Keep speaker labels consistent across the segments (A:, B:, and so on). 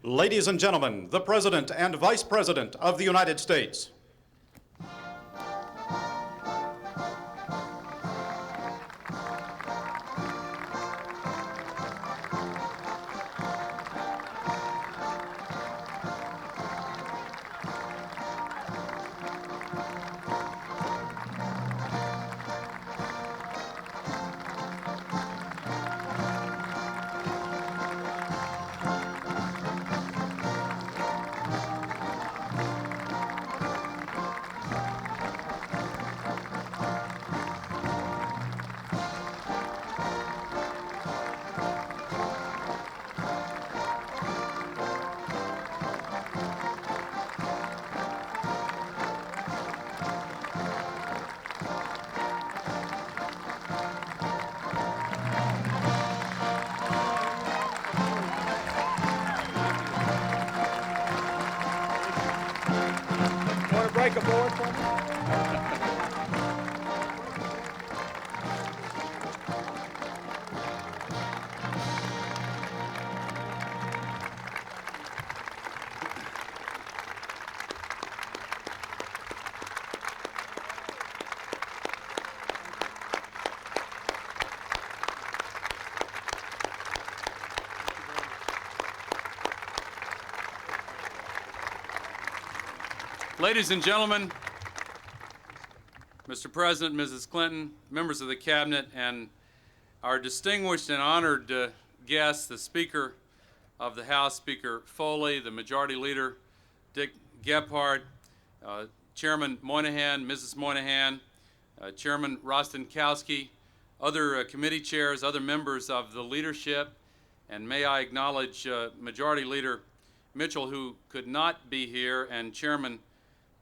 A: Ladies and gentlemen, the President and Vice President of the United States.
B: Break a board for me?
C: Ladies and gentlemen, Mr. President, Mrs. Clinton, members of the Cabinet, and our distinguished and honored guests, the Speaker of the House, Speaker Foley, the Majority Leader, Dick Gephardt, Chairman Moynihan, Mrs. Moynihan, Chairman Rostenkowski, other committee chairs, other members of the leadership, and may I acknowledge Majority Leader Mitchell, who could not be here, and Chairman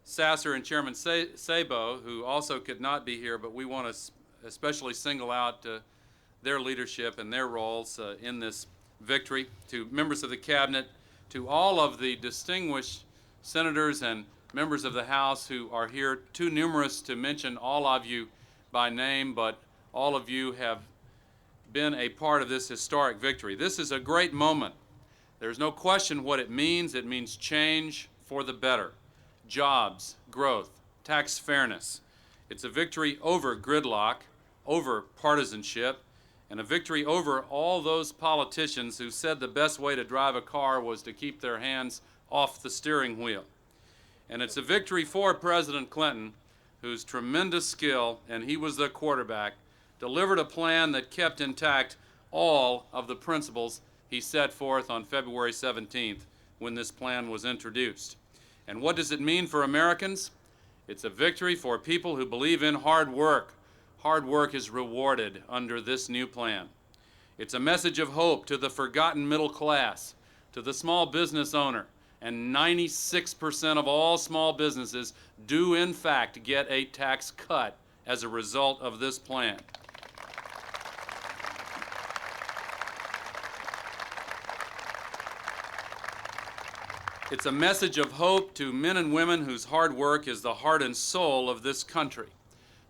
C: Sasser and Chairman Sabo, who also could not be here, but we want to especially single out their leadership and their roles in this victory. To members of the Cabinet, to all of the distinguished senators and members of the House who are here, too numerous to mention all of you by name, but all of you have been a part of this historic victory. This is a great moment. There's no question what it means. It means change for the better. Jobs, growth, tax fairness. It's a victory over gridlock, over partisanship, and a victory over all those politicians who said the best way to drive a car was to keep their hands off the steering wheel. And it's a victory for President Clinton, whose tremendous skill, and he was the quarterback, delivered a plan that kept intact all of the principles he set forth on February 17th when this plan was introduced. And what does it mean for Americans? It's a victory for people who believe in hard work. Hard work is rewarded under this new plan. It's a message of hope to the forgotten middle class, to the small business owner, and 96% of all small businesses do in fact get a tax cut as a result of this plan. It's a message of hope to men and women whose hard work is the heart and soul of this country.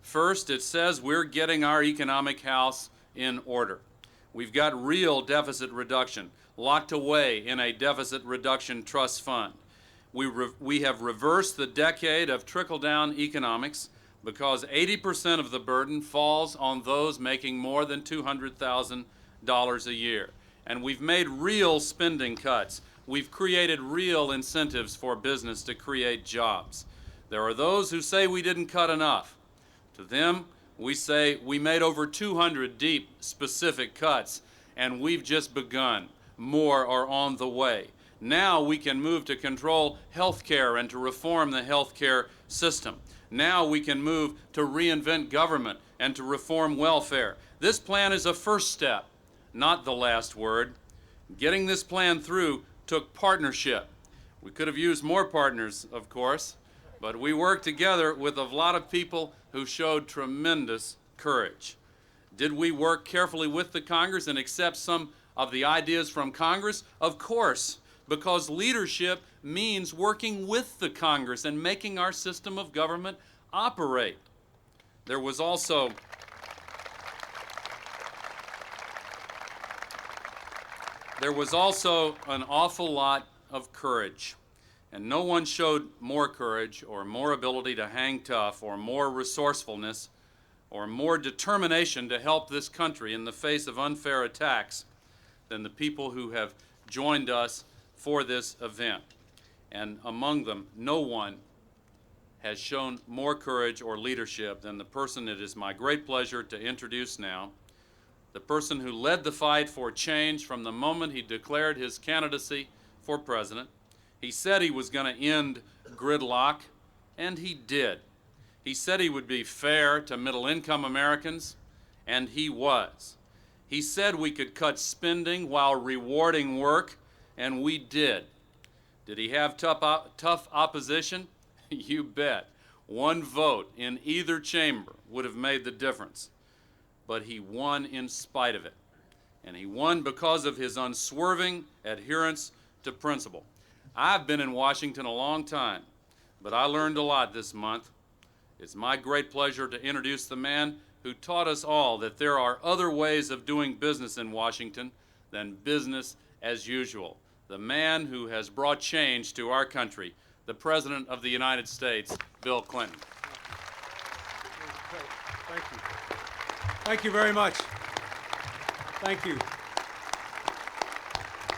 C: First, it says we're getting our economic house in order. We've got real deficit reduction locked away in a deficit reduction trust fund. We have reversed the decade of trickle-down economics because 80% of the burden falls on those making more than $200,000 a year. And we've made real spending cuts. We've created real incentives for business to create jobs. There are those who say we didn't cut enough. To them, we say we made over 200 deep, specific cuts, and we've just begun. More are on the way. Now we can move to control health care and to reform the health care system. Now we can move to reinvent government and to reform welfare. This plan is a first step, not the last word. Getting this plan through took partnership. We could have used more partners, of course, but we worked together with a lot of people who showed tremendous courage. Did we work carefully with the Congress and accept some of the ideas from Congress? Of course, because leadership means working with the Congress and making our system of government operate. There was also an awful lot of courage. And no one showed more courage or more ability to hang tough or more resourcefulness or more determination to help this country in the face of unfair attacks than the people who have joined us for this event. And among them, no one has shown more courage or leadership than the person it is my great pleasure to introduce now, the person who led the fight for change from the moment he declared his candidacy for president. He said he was going to end gridlock, and he did. He said he would be fair to middle-income Americans, and he was. He said we could cut spending while rewarding work, and we did. Did he have tough opposition? You bet. One vote in either chamber would have made the difference. But he won in spite of it. And he won because of his unswerving adherence to principle. I've been in Washington a long time, but I learned a lot this month. It's my great pleasure to introduce the man who taught us all that there are other ways of doing business in Washington than business as usual. The man who has brought change to our country, the President of the United States, Bill Clinton.
B: Thank you. Thank you very much. Thank you.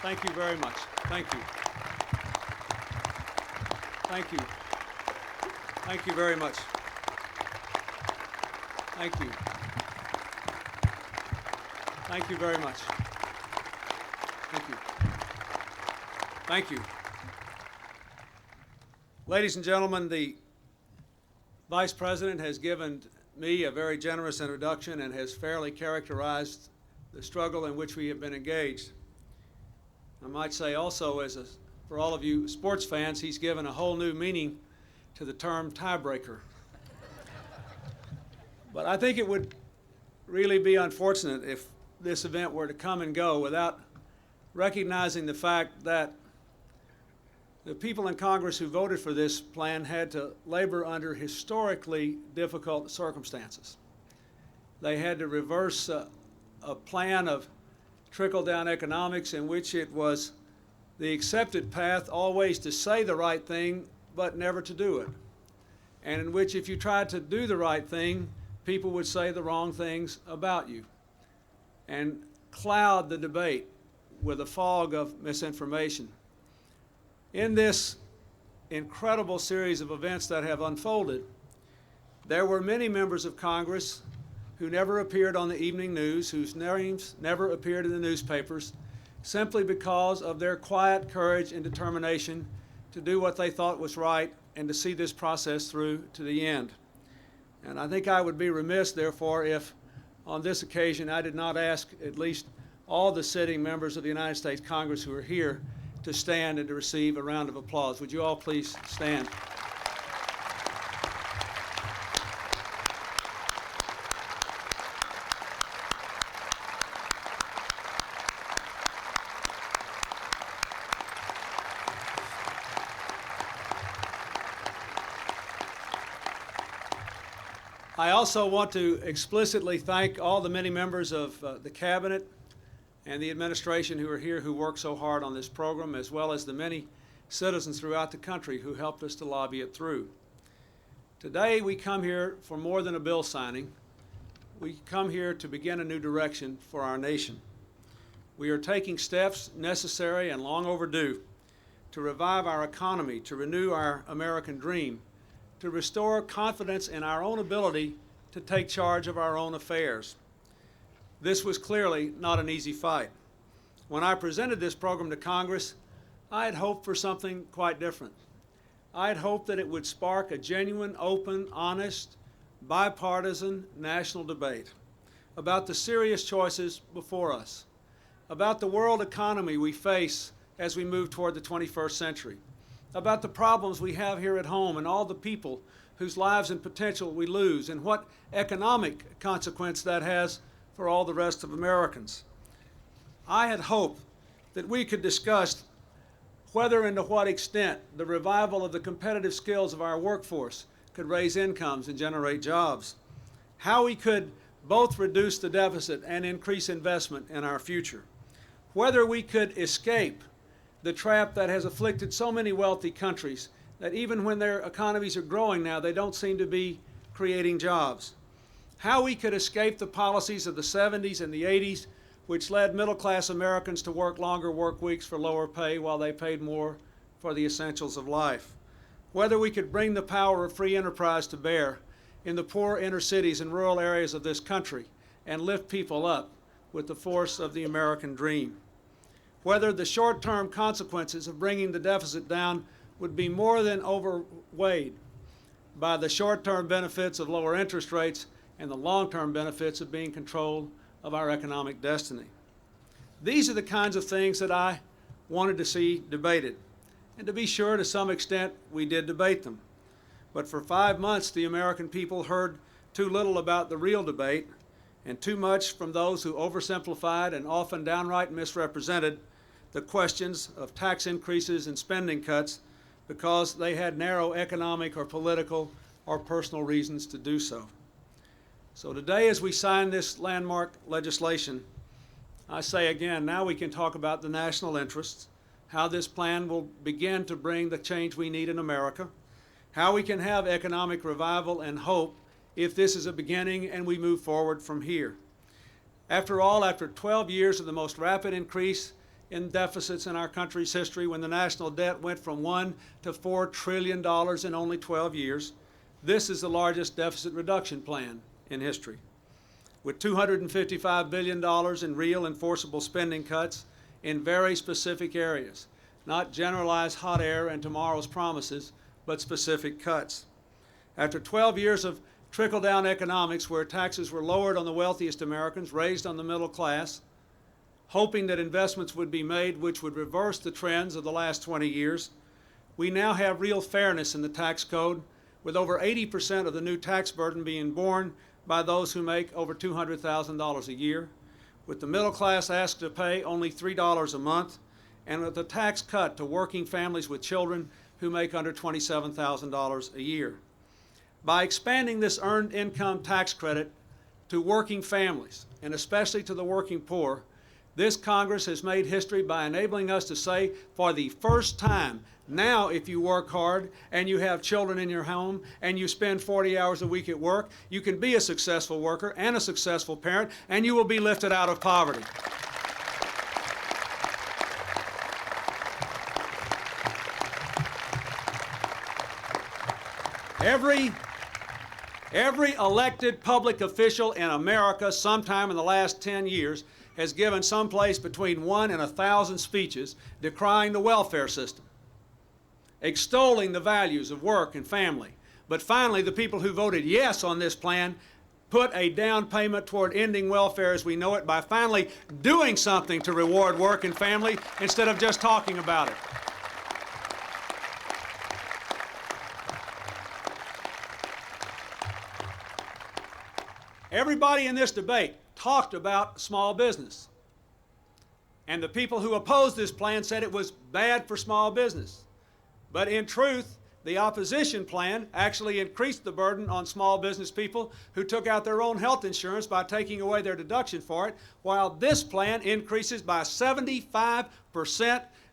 B: Thank you very much. Thank you. Thank you. Thank you very much. Thank you. Thank you very much. Thank you. Thank you. Ladies and gentlemen, the Vice President has given me a very generous introduction and has fairly characterized the struggle in which we have been engaged. I might say also, for all of you sports fans, he's given a whole new meaning to the term tiebreaker. But I think it would really be unfortunate if this event were to come and go without recognizing the fact that the people in Congress who voted for this plan had to labor under historically difficult circumstances. They had to reverse a plan of trickle-down economics in which it was the accepted path always to say the right thing but never to do it, and in which if you tried to do the right thing, people would say the wrong things about you and cloud the debate with a fog of misinformation. In this incredible series of events that have unfolded, there were many members of Congress who never appeared on the evening news, whose names never appeared in the newspapers, simply because of their quiet courage and determination to do what they thought was right and to see this process through to the end. And I think I would be remiss, therefore, if on this occasion I did not ask at least all the sitting members of the United States Congress who are here to stand and to receive a round of applause. Would you all please stand? I also want to explicitly thank all the many members of the Cabinet and the administration who are here who worked so hard on this program, as well as the many citizens throughout the country who helped us to lobby it through. Today we come here for more than a bill signing. We come here to begin a new direction for our nation. We are taking steps necessary and long overdue to revive our economy, to renew our American dream, to restore confidence in our own ability to take charge of our own affairs. This was clearly not an easy fight. When I presented this program to Congress, I had hoped for something quite different. I had hoped that it would spark a genuine, open, honest, bipartisan national debate about the serious choices before us, about the world economy we face as we move toward the 21st century, about the problems we have here at home and all the people whose lives and potential we lose, and what economic consequence that has for all the rest of Americans. I had hoped that we could discuss whether and to what extent the revival of the competitive skills of our workforce could raise incomes and generate jobs, how we could both reduce the deficit and increase investment in our future, whether we could escape the trap that has afflicted so many wealthy countries that even when their economies are growing now, they don't seem to be creating jobs. How we could escape the policies of the 70s and the 80s, which led middle-class Americans to work longer work weeks for lower pay while they paid more for the essentials of life. Whether we could bring the power of free enterprise to bear in the poor inner cities and rural areas of this country and lift people up with the force of the American dream. Whether the short-term consequences of bringing the deficit down would be more than outweighed by the short-term benefits of lower interest rates and the long-term benefits of being in control of our economic destiny. These are the kinds of things that I wanted to see debated. And to be sure, to some extent, we did debate them. But for 5 months, the American people heard too little about the real debate and too much from those who oversimplified and often downright misrepresented the questions of tax increases and spending cuts because they had narrow economic or political or personal reasons to do so. So today, as we sign this landmark legislation, I say again, now we can talk about the national interests, how this plan will begin to bring the change we need in America, how we can have economic revival and hope if this is a beginning and we move forward from here. After all, after 12 years of the most rapid increase in deficits in our country's history, when the national debt went from $1 to $4 trillion in only 12 years, this is the largest deficit reduction plan in history. With $255 billion in real enforceable spending cuts in very specific areas, not generalized hot air and tomorrow's promises, but specific cuts. After 12 years of trickle-down economics where taxes were lowered on the wealthiest Americans, raised on the middle class, hoping that investments would be made which would reverse the trends of the last 20 years, we now have real fairness in the tax code, with over 80% of the new tax burden being borne by those who make over $200,000 a year, with the middle class asked to pay only $3 a month, and with a tax cut to working families with children who make under $27,000 a year. By expanding this earned income tax credit to working families, and especially to the working poor, this Congress has made history by enabling us to say, for the first time, now if you work hard and you have children in your home and you spend 40 hours a week at work, you can be a successful worker and a successful parent, and you will be lifted out of poverty. Every elected public official in America sometime in the last 10 years has given someplace between 1 and 1,000 speeches decrying the welfare system, extolling the values of work and family. But finally, the people who voted yes on this plan put a down payment toward ending welfare as we know it by finally doing something to reward work and family instead of just talking about it. Everybody in this debate talked about small business. And the people who opposed this plan said it was bad for small business. But in truth, the opposition plan actually increased the burden on small business people who took out their own health insurance by taking away their deduction for it, while this plan increases by 75%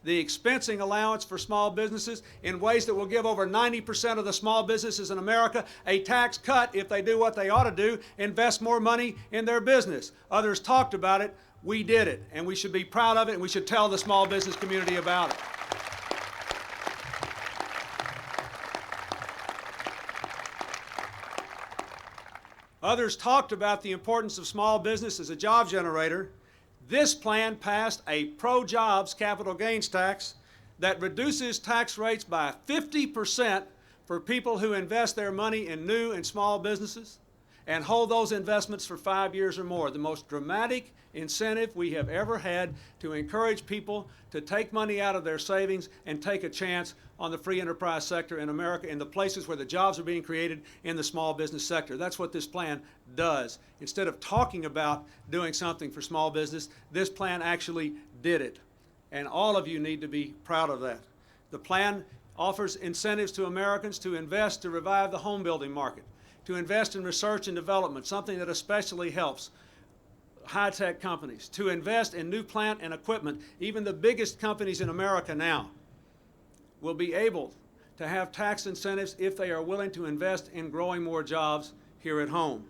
B: the expensing allowance for small businesses in ways that will give over 90% of the small businesses in America a tax cut if they do what they ought to do, invest more money in their business. Others talked about it. We did it, and we should be proud of it, and we should tell the small business community about it. Others talked about the importance of small business as a job generator. This plan passed a pro-jobs capital gains tax that reduces tax rates by 50% for people who invest their money in new and small businesses and hold those investments for 5 years or more. The most dramatic incentive we have ever had to encourage people to take money out of their savings and take a chance on the free enterprise sector in America, in the places where the jobs are being created in the small business sector. That's what this plan does. Instead of talking about doing something for small business, this plan actually did it. And all of you need to be proud of that. The plan offers incentives to Americans to invest to revive the home building market, to invest in research and development, something that especially helps high-tech companies, to invest in new plant and equipment. Even the biggest companies in America now will be able to have tax incentives if they are willing to invest in growing more jobs here at home.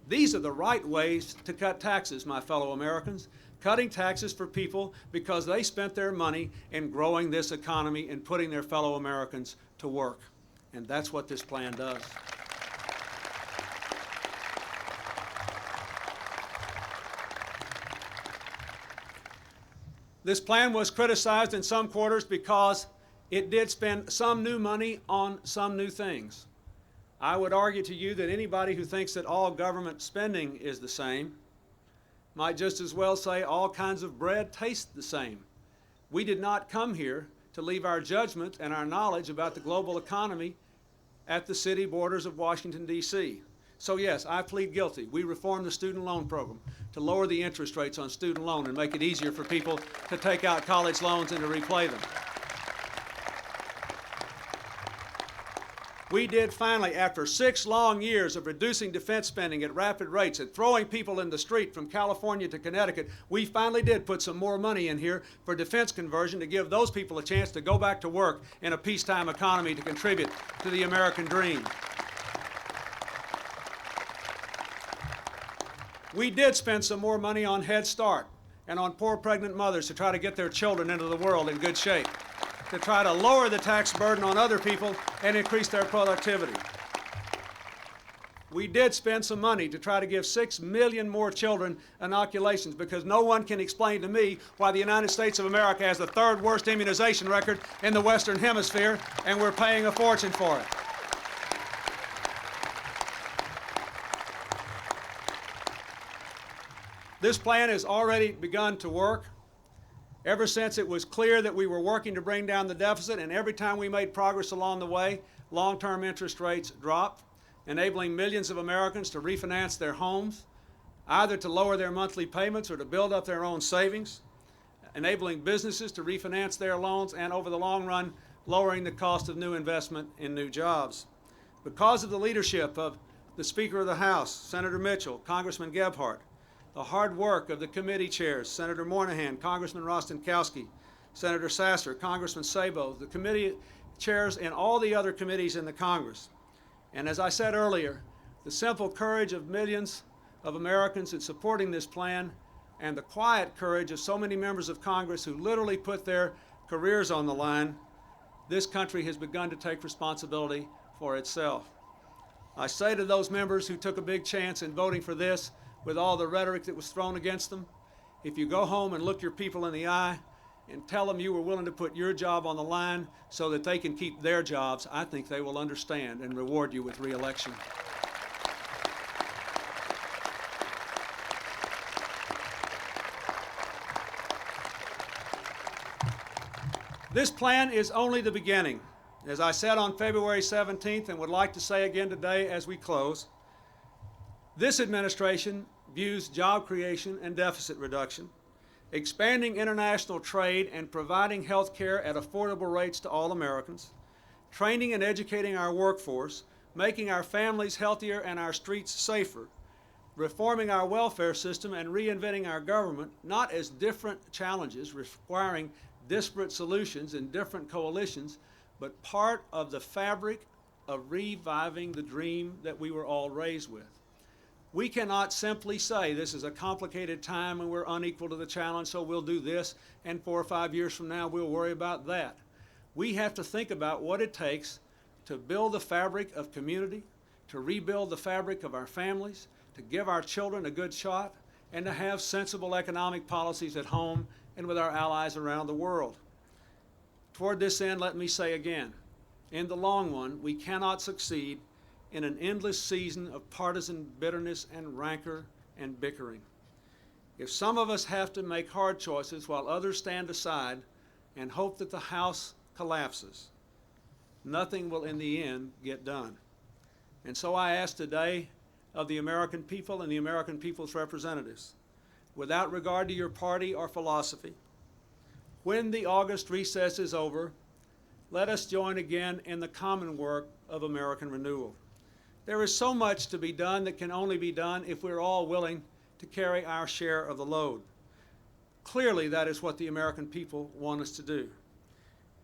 B: These are the right ways to cut taxes, my fellow Americans. Cutting taxes for people because they spent their money in growing this economy and putting their fellow Americans to work. And that's what this plan does. This plan was criticized in some quarters because it did spend some new money on some new things. I would argue to you that anybody who thinks that all government spending is the same might just as well say all kinds of bread taste the same. We did not come here to leave our judgment and our knowledge about the global economy at the city borders of Washington, D.C. So yes, I plead guilty. We reformed the student loan program to lower the interest rates on student loan and make it easier for people to take out college loans and to repay them. We did finally, after 6 long years of reducing defense spending at rapid rates and throwing people in the street from California to Connecticut, we finally did put some more money in here for defense conversion to give those people a chance to go back to work in a peacetime economy to contribute to the American dream. We did spend some more money on Head Start and on poor pregnant mothers to try to get their children into the world in good shape, to try to lower the tax burden on other people and increase their productivity. We did spend some money to try to give 6 million more children inoculations, because no one can explain to me why the United States of America has the 3rd worst immunization record in the Western Hemisphere, and we're paying a fortune for it. This plan has already begun to work. Ever since it was clear that we were working to bring down the deficit, and every time we made progress along the way, long-term interest rates dropped, enabling millions of Americans to refinance their homes, either to lower their monthly payments or to build up their own savings, enabling businesses to refinance their loans, and over the long run, lowering the cost of new investment in new jobs. Because of the leadership of the Speaker of the House, Senator Mitchell, Congressman Gebhardt, the hard work of the committee chairs, Senator Moynihan, Congressman Rostenkowski, Senator Sasser, Congressman Sabo, the committee chairs in all the other committees in the Congress. And as I said earlier, the simple courage of millions of Americans in supporting this plan, and the quiet courage of so many members of Congress who literally put their careers on the line, this country has begun to take responsibility for itself. I say to those members who took a big chance in voting for this, with all the rhetoric that was thrown against them, if you go home and look your people in the eye and tell them you were willing to put your job on the line so that they can keep their jobs, I think they will understand and reward you with re-election. This plan is only the beginning. As I said on February 17th and would like to say again today as we close, this administration views job creation and deficit reduction, expanding international trade and providing health care at affordable rates to all Americans, training and educating our workforce, making our families healthier and our streets safer, reforming our welfare system and reinventing our government, not as different challenges requiring disparate solutions and different coalitions, but part of the fabric of reviving the dream that we were all raised with. We cannot simply say this is a complicated time and we're unequal to the challenge, so we'll do this, and 4 or 5 years from now we'll worry about that. We have to think about what it takes to build the fabric of community, to rebuild the fabric of our families, to give our children a good shot, and to have sensible economic policies at home and with our allies around the world. Toward this end, let me say again, in the long run, we cannot succeed in an endless season of partisan bitterness and rancor and bickering. If some of us have to make hard choices while others stand aside and hope that the House collapses, nothing will in the end get done. And so I ask today of the American people and the American people's representatives, without regard to your party or philosophy, when the August recess is over, let us join again in the common work of American renewal. There is so much to be done that can only be done if we're all willing to carry our share of the load. Clearly, that is what the American people want us to do.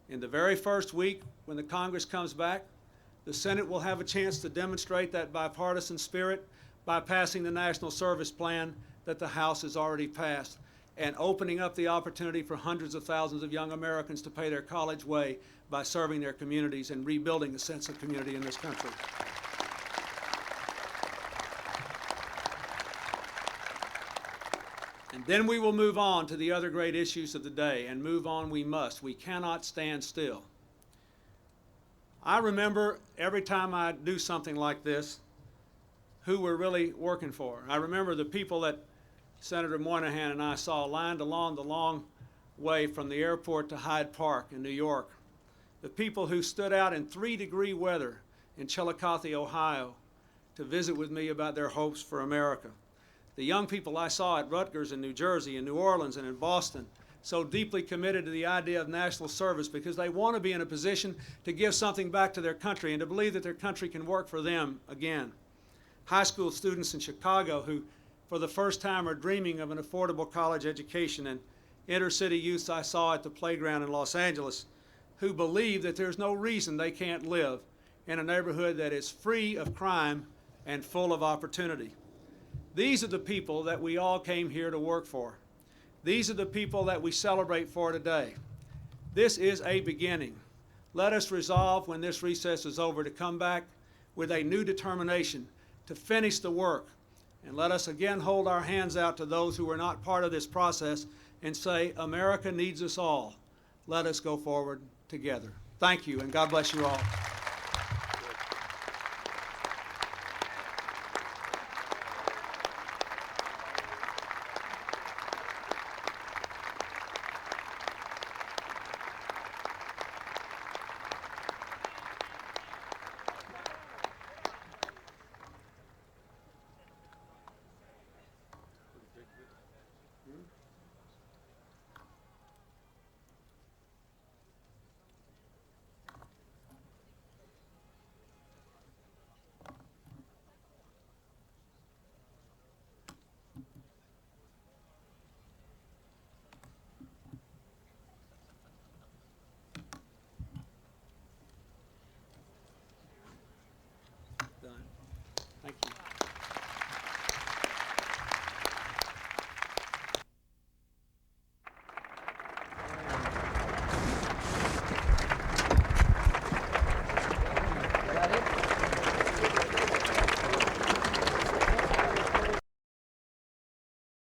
B: In the very first week, when the Congress comes back, the Senate will have a chance to demonstrate that bipartisan spirit by passing the National Service Plan that the House has already passed and opening up the opportunity for hundreds of thousands of young Americans to pay their college way by serving their communities and rebuilding a sense of community in this country. And then we will move on to the other great issues of the day, and move on we must. We cannot stand still. I remember every time I do something like this, who we're really working for. I remember the people that Senator Moynihan and I saw lined along the long way from the airport to Hyde Park in New York. The people who stood out in 3-degree weather in Chillicothe, Ohio, to visit with me about their hopes for America. The young people I saw at Rutgers in New Jersey, in New Orleans, and in Boston, so deeply committed to the idea of national service because they want to be in a position to give something back to their country and to believe that their country can work for them again. High school students in Chicago who, for the first time, are dreaming of an affordable college education, and inner-city youths I saw at the playground in Los Angeles who believe that there's no reason they can't live in a neighborhood that is free of crime and full of opportunity. These are the people that we all came here to work for. These are the people that we celebrate for today. This is a beginning. Let us resolve when this recess is over to come back with a new determination to finish the work. And let us again hold our hands out to those who are not part of this process and say, America needs us all. Let us go forward together. Thank you, and God bless you all.